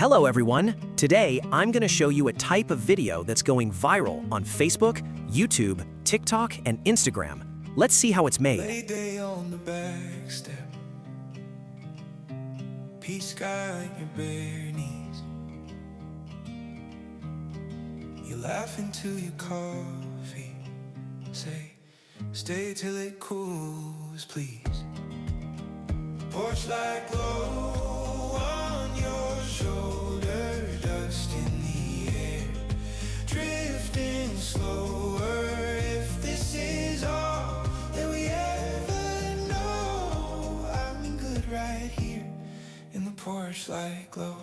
Hello everyone! Today, I'm going to show you a type of video that's going viral on Facebook, YouTube, TikTok, and Instagram. Let's see how it's made. Late day on the back step, peach sky on your bare knees. You laugh into your coffee, say, stay till it cools, please. Porch light glow on your shoulder, dust in the air, drifting slower. If this is all that we ever know, I'm good right here in the porch light glow,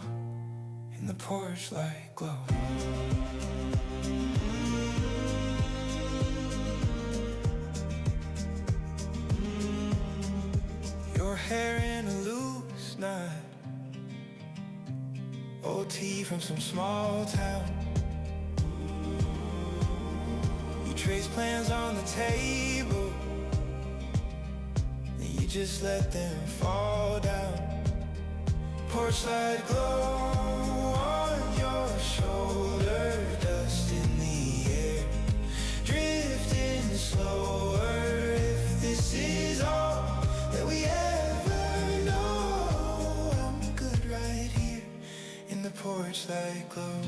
in the porch light glow. Your hair in a loose knot, old tea from some small town. You trace plans on the table, and you just let them fall down. Porch light glow on your shoulder, dust in the air, drifting slower. If this is all that we ever know, I'm good right here in the porch light glow,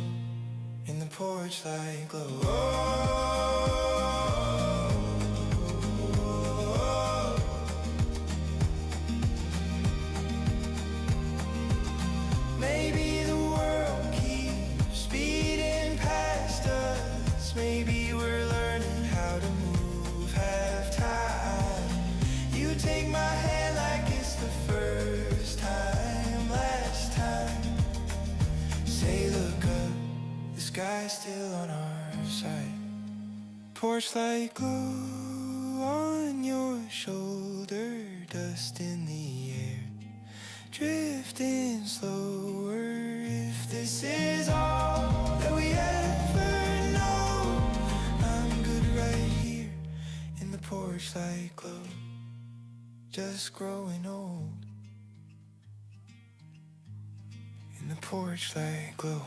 in the porch light glow. Maybe the world keeps speeding past us. Maybe we're learning how to move half time. You take my hand like it's the first time, last time. Say look up, the sky's still on our side. Porch light glow on your shoulder, dust in the air, drifting slower. If this is all that we ever know, I'm good right here in the porch light glow, just growing old in the porch light glow.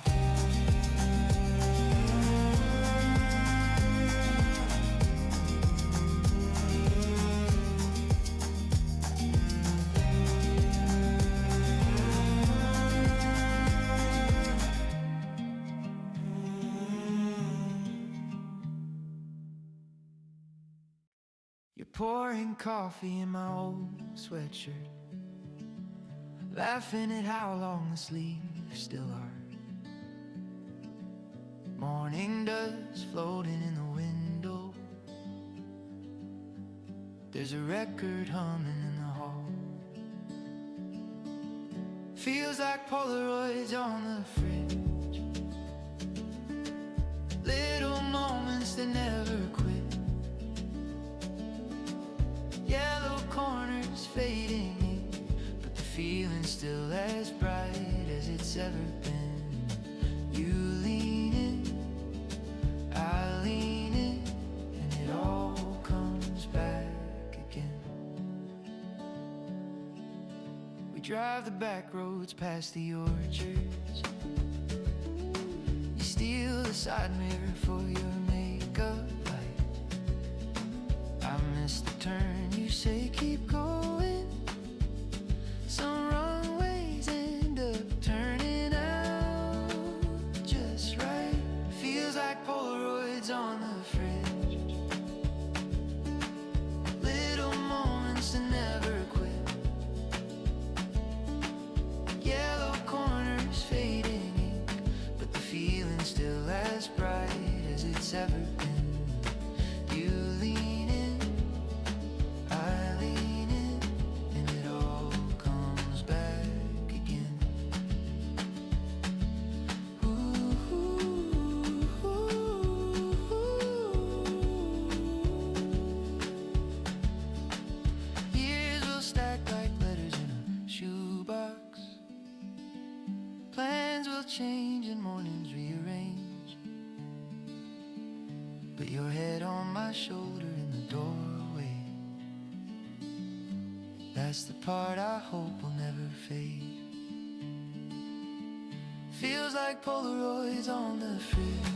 You're pouring coffee in my old sweatshirt, laughing at how long the sleeves still are. Morning dust floating in the window, there's a record humming in the hall. Feels like Polaroids on the fridge, little moments that never quit. Yellow corners fading in, but the feeling's still as bright as it's ever been. You lean in, I lean in, and it all comes back again. We drive the back roads past the orchards. You steal the side mirror for your makeup light. I missed the turn, you say keep going. Some wrong ways end up turning out just right. Feels like Polaroids on the fridge, little moments that never quit. Yellow corners fading ink, but the feeling's still as bright as it's ever been. You lean in, I lean in, and it all comes back again. Ooh, ooh, ooh, ooh. Years will stack like letters in a shoebox. Plans will change and mornings rearrange, but your head on my shoulder in the doorway, that's the part I hope will never fade. feels like Polaroids on the fridge.